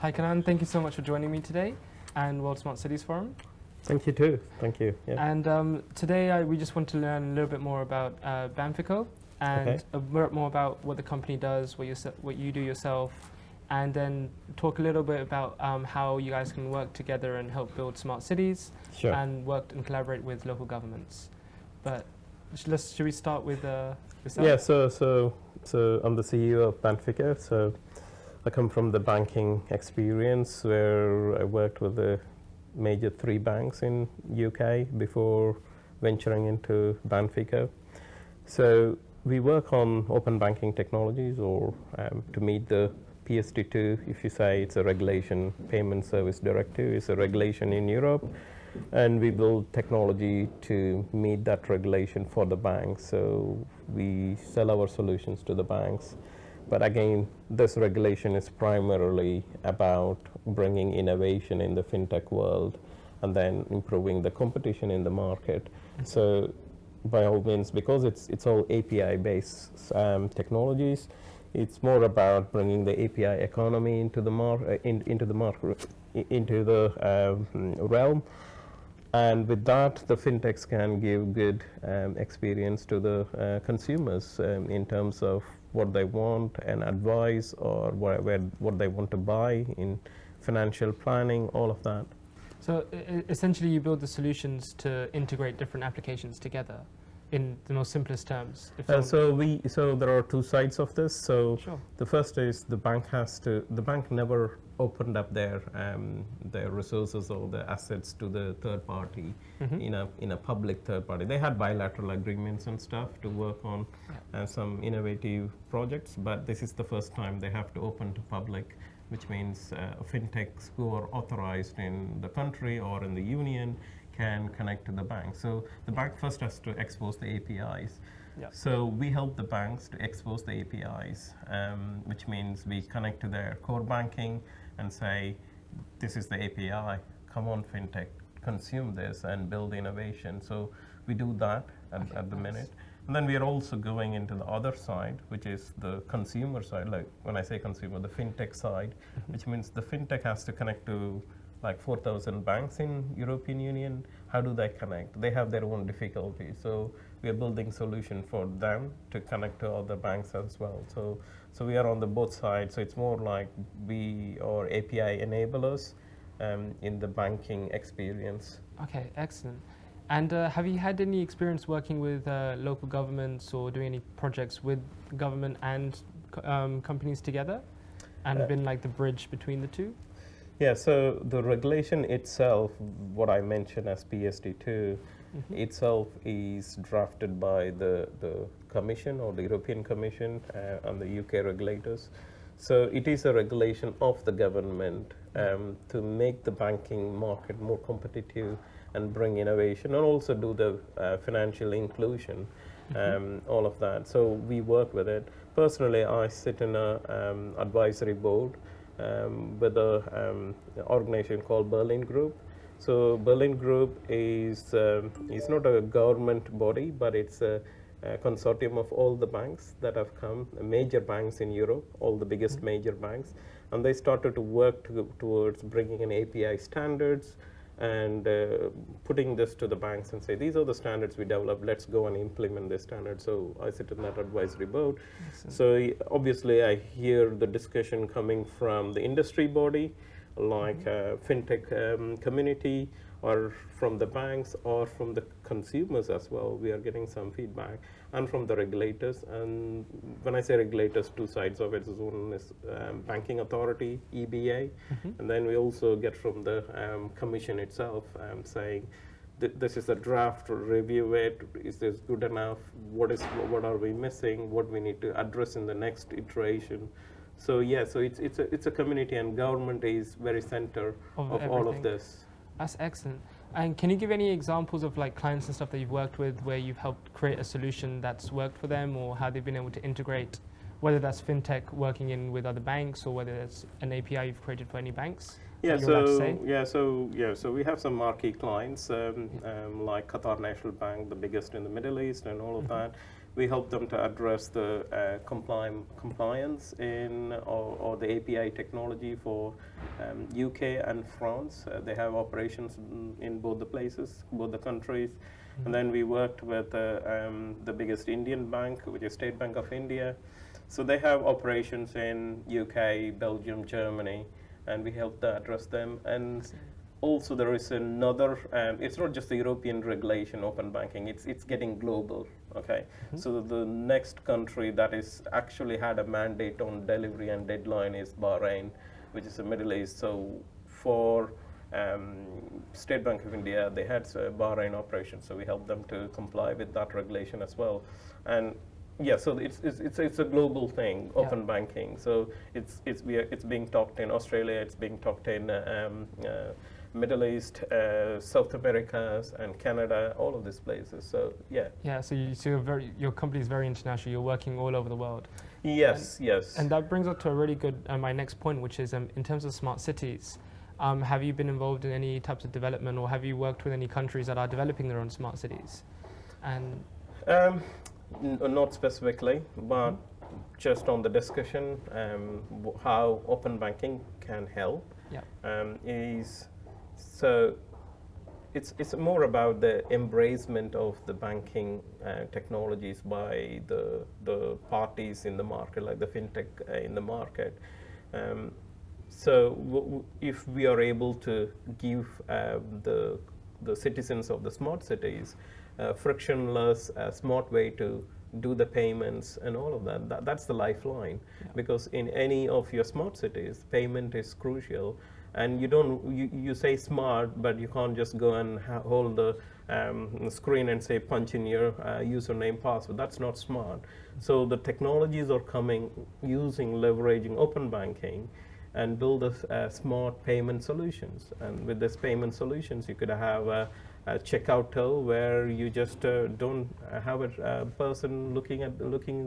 Hi Kannan, thank you so much for joining me today and World Smart Cities Forum. Thank you too. Thank you. Yeah. And today we just want to learn a little bit more about Banfico and a bit more about what the company does, what you do yourself, and then talk a little bit about how you guys can work together and help build smart cities and work and collaborate with local governments. But should we start with yourself? Yeah. So I'm the CEO of Banfico. So I come from the banking experience where I worked with the major 3 banks in UK before venturing into Banfico. So we work on open banking technologies or to meet the PSD2, if you say it's a regulation, Payment Service Directive is a regulation in Europe, and we build technology to meet that regulation for the banks. So we sell our solutions to the banks. But again, this regulation is primarily about bringing innovation in the fintech world and then improving the competition in the market. So by all means, because it's all API-based technologies, it's more about bringing the API economy into the realm. And with that, the fintechs can give good experience to the consumers in terms of what they want and advice, or what they want to buy in financial planning, all of that. So essentially you build the solutions to integrate different applications together in the most simplest terms. So there are 2 sides of this. So Sure. the first is the bank never opened up their resources or the assets to the third party in a public third party. They had bilateral agreements and stuff to work on some innovative projects, but this is the first time they have to open to public, which means fintechs who are authorized in the country or in the union can connect to the bank. So the bank first has to expose the APIs. Yep. So we help the banks to expose the APIs, which means we connect to their core banking and say, this is the API, come on fintech, consume this and build innovation. So we do that at the minute. And then we are also going into the other side, which is the consumer side. Like when I say consumer, the fintech side, which means the fintech has to connect to like 4,000 banks in European Union. How do they connect? They have their own difficulties. So we are building solution for them to connect to other banks as well. So we are on the both sides. So it's more like we are API enablers in the banking experience. Okay, excellent. And have you had any experience working with local governments or doing any projects with government and companies together, and been like the bridge between the two? Yeah, so the regulation itself, what I mentioned as PSD2, itself is drafted by the Commission or the European Commission and the UK regulators. So it is a regulation of the government to make the banking market more competitive and bring innovation and also do the financial inclusion, all of that. So we work with it. Personally, I sit in an advisory board with an organization called Berlin Group. So Berlin Group is not a government body, but it's a consortium of all the banks that have come, major banks in Europe, all the biggest major banks, and they started to work towards bringing in API standards and putting this to the banks and say, these are the standards we developed, let's go and implement this standard. So I sit in that advisory board. So obviously I hear the discussion coming from the industry body, like fintech community, or from the banks, or from the consumers as well. We are getting some feedback, and from the regulators. And when I say regulators, 2 sides of it. One is banking authority, EBA, and then we also get from the commission itself saying, this is a draft, review it, is this good enough, what are we missing, what we need to address in the next iteration. So yeah, so it's a community, and government is very center of all of this. That's excellent. And can you give any examples of like clients and stuff that you've worked with where you've helped create a solution that's worked for them, or how they've been able to integrate, whether that's fintech working in with other banks, or whether it's an API you've created for any banks? So we have some marquee clients like Qatar National Bank, the biggest in the Middle East, and all of that. we help them to address the compliance in or the API technology for UK and France. They have operations in both the places, both the countries. And then we worked with the biggest Indian bank, which is State Bank of India. So they have operations in UK, Belgium, Germany, and we help to address them. And also there is another, it's not just the European regulation, open banking, it's getting global, okay? So the next country that is actually had a mandate on delivery and deadline is Bahrain, which is the Middle East. So for State Bank of India, they had Bahrain operations, so we helped them to comply with that regulation as well. And yeah, so it's a global thing, open banking. So it's being talked in Australia, it's being talked in Middle East, South America, and Canada, all of these places. So yeah. Yeah. So your company is very international. You're working all over the world. Yes. Yes. And that brings us to a really good my next point, which is in terms of smart cities. Have you been involved in any types of development, or have you worked with any countries that are developing their own smart cities? And not specifically, but just on the discussion, how open banking can help. Is so it's more about the embracement of the banking technologies by the parties in the market, like the fintech in the market. So if we are able to give the citizens of the smart cities frictionless, smart way to do the payments and all of that, that's the lifeline. Because in any of your smart cities, payment is crucial. And you say smart, but you can't just go and hold the screen and say punch in your username, password. That's not smart. So the technologies are coming leveraging open banking and build smart payment solutions. And with this payment solutions, you could have a checkout till where you just don't have a person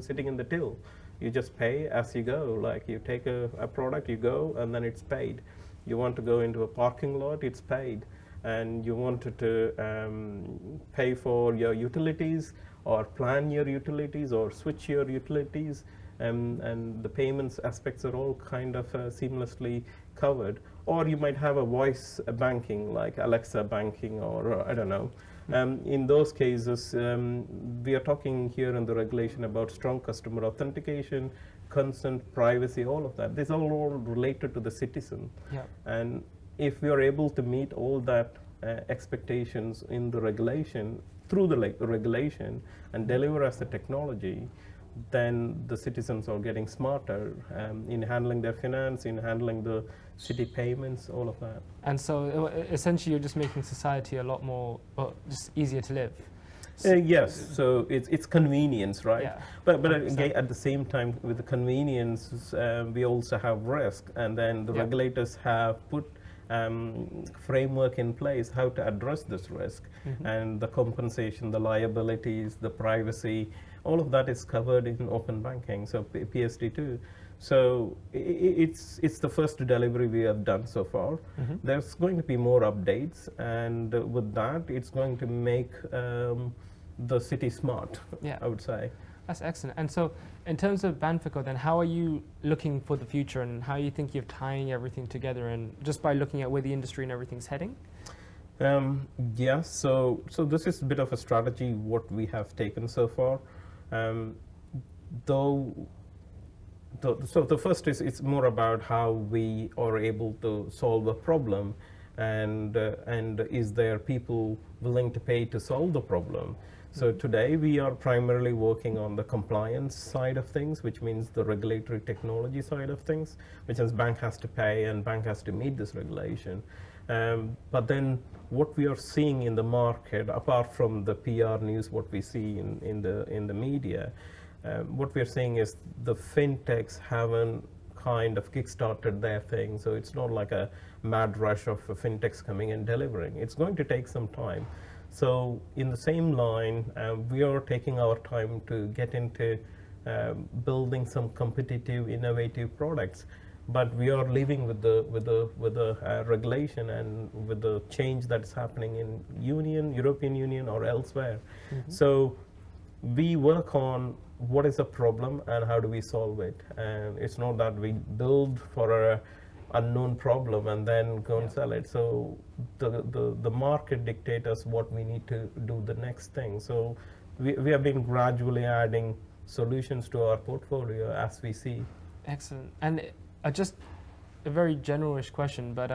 sitting in the till. You just pay as you go. Like you take a product, you go, and then it's paid. You want to go into a parking lot, it's paid. And you wanted to pay for your utilities or plan your utilities or switch your utilities, and the payments aspects are all kind of seamlessly covered. Or you might have a voice banking like Alexa banking, or I don't know. In those cases, we are talking here in the regulation about strong customer authentication, consent, privacy, all of that. This is all related to the citizen. And if we are able to meet all that expectations in the regulation, through the regulation, and deliver as the technology, then the citizens are getting smarter in handling their finance, in handling the city payments, all of that. And so essentially you're just making society a lot more, just easier to live. Yes, so it's convenience, right? But again, at the same time, with the convenience, we also have risk, and then the regulators have put framework in place how to address this risk, and the compensation, the liabilities, the privacy, all of that is covered in open banking, so PSD2. So it's the first delivery we have done so far. There's going to be more updates, and with that, it's going to make the city smart, I would say. That's excellent. And so in terms of Banfico, then how are you looking for the future, and how are you thinking of tying everything together, and just by looking at where the industry and everything's heading? Yes, so this is a bit of a strategy what we have taken so far. So the first is it's more about how we are able to solve a problem, and is there people willing to pay to solve the problem. So today we are primarily working on the compliance side of things, which means the regulatory technology side of things, which is bank has to pay and bank has to meet this regulation. But then what we are seeing in the market, apart from the PR news, what we see in the media, what we are seeing is the fintechs haven't kind of kickstarted their thing. So it's not like a mad rush of fintechs coming and delivering. It's going to take some time. So in the same line, we are taking our time to get into building some competitive, innovative products. But we are living with the regulation and with the change that's happening in European Union or elsewhere. So we work on what is the problem and how do we solve it. And it's not that we build for a unknown problem and then go and sell it. So the market dictates us what we need to do the next thing. So we have been gradually adding solutions to our portfolio as we see. Excellent. And just a very generalish question, but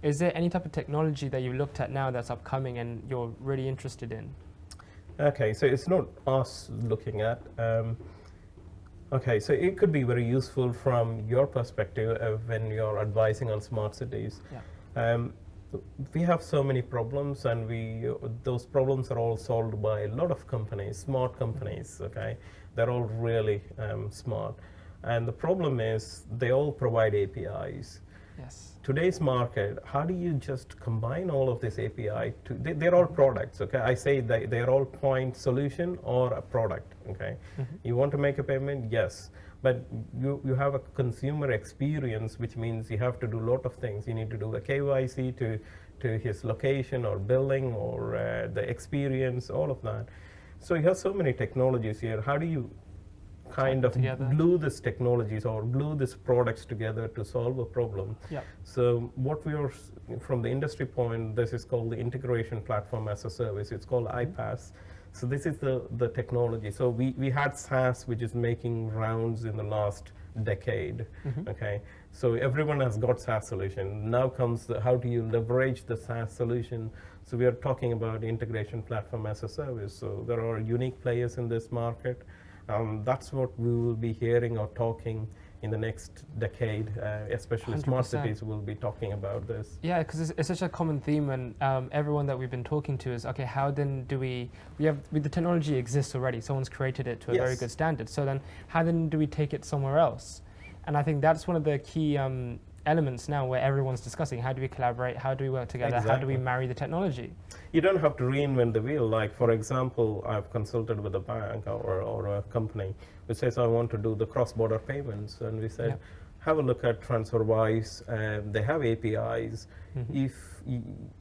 is there any type of technology that you looked at now that's upcoming and you're really interested in? Okay, so it's not us looking at. Okay, so it could be very useful from your perspective when you're advising on smart cities. Yeah. We have so many problems, and those problems are all solved by a lot of companies, smart companies. Okay, they're all really smart, and the problem is they all provide APIs. Yes. Today's market, how do you just combine all of this API they're all products, okay? I say they're all point solution or a product, okay? Mm-hmm. You want to make a payment, yes, but you have a consumer experience, which means you have to do a lot of things. You need to do a KYC to his location or billing or the experience, all of that. So you have so many technologies here. How do you kind of glue these technologies or glue these products together to solve a problem? Yeah. So what we are, from the industry point, this is called the integration platform as a service. It's called iPaaS. So this is the technology. So we had SaaS, which is making rounds in the last decade. Mm-hmm. Okay. So everyone has got SaaS solution. Now comes how do you leverage the SaaS solution? So we are talking about integration platform as a service. So there are unique players in this market. That's what we will be hearing or talking in the next decade, especially 100%. Smart cities will be talking about this. Yeah, because it's such a common theme, and everyone that we've been talking to is, okay, how then do we have, the technology exists already, someone's created it to a very good standard, so then how then do we take it somewhere else? And I think that's one of the key elements now where everyone's discussing, how do we collaborate, how do we work together, How do we marry the technology? You don't have to reinvent the wheel. Like, for example, I've consulted with a bank or a company which says, I want to do the cross-border payments. And we said, have a look at TransferWise. They have APIs. Mm-hmm.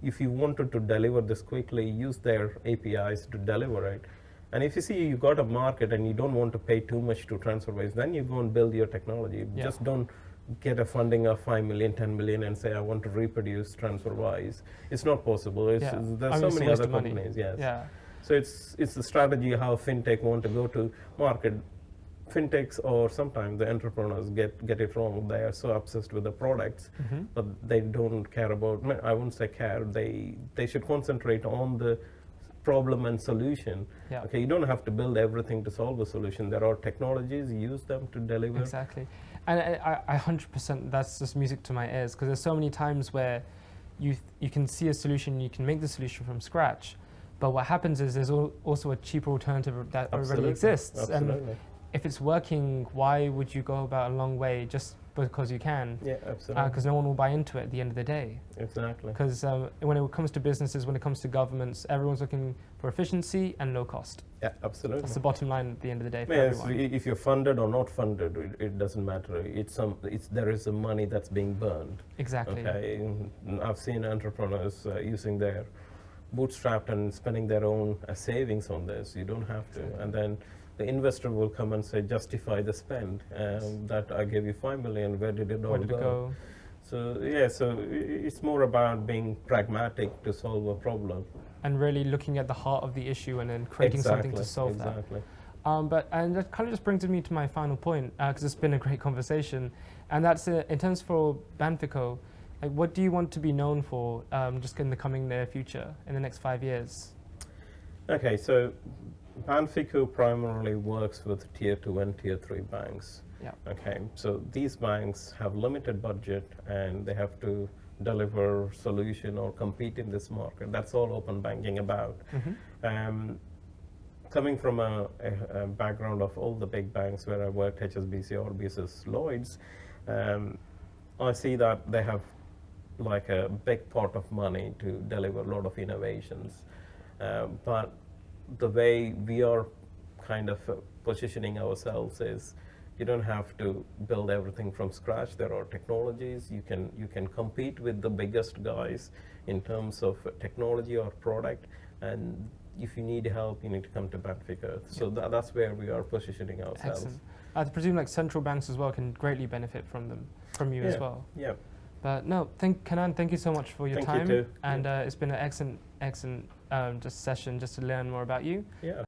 If you wanted to deliver this quickly, use their APIs to deliver it. And if you see you got a market and you don't want to pay too much to TransferWise, then you go and build your technology. Just don't get a funding of 5 million, 10 million and say, I want to reproduce TransferWise. It's not possible. There's so many other companies. Yes. Yeah. So it's the strategy how fintech want to go to market. Fintechs or sometimes the entrepreneurs get it wrong. They are so obsessed with the products, but they don't care about, I wouldn't say care, they should concentrate on the problem and solution. Yeah. Okay, you don't have to build everything to solve a solution. There are technologies, use them to deliver. Exactly. And I 100%, that's just music to my ears, because there's so many times where you can see a solution, you can make the solution from scratch, but what happens is there's also a cheaper alternative that already exists. Absolutely. And if it's working, why would you go about a long way just because you can? Yeah, absolutely. Because no one will buy into it at the end of the day. Exactly. Because when it comes to businesses, when it comes to governments, everyone's looking for efficiency and low cost. Yeah, absolutely. That's the bottom line at the end of the day for everyone. If you're funded or not funded, it doesn't matter. There is some money that's being burned. Exactly. Okay, I've seen entrepreneurs using their bootstrapped and spending their own savings on this. You don't have to. And then the investor will come and say, justify the spend. That I gave you 5 million, where did it all go? So it's more about being pragmatic to solve a problem. And really looking at the heart of the issue and then creating something to solve that. And that kind of just brings me to my final point, because it's been a great conversation. And that's in terms for Banfico, like, what do you want to be known for just in the coming near future, in the next 5 years? Okay, so Banfico primarily works with tier 2 and tier 3 banks. Yeah. Okay, so these banks have limited budget and they have to deliver solution or compete in this market. That's all open banking about. Mm-hmm. Coming from a background of all the big banks where I worked, HSBC, RBS, Lloyds, I see that they have like a big pot of money to deliver a lot of innovations. But the way we are kind of positioning ourselves is you don't have to build everything from scratch. There are technologies. You can compete with the biggest guys in terms of technology or product, and if you need help, you need to come to Banfico. So that's where we are positioning ourselves. Excellent. I presume like central banks as well can greatly benefit from you as well. Yeah. But no, Kannan, thank you so much for your time. You too. And it's been an excellent just session just to learn more about you. Yeah.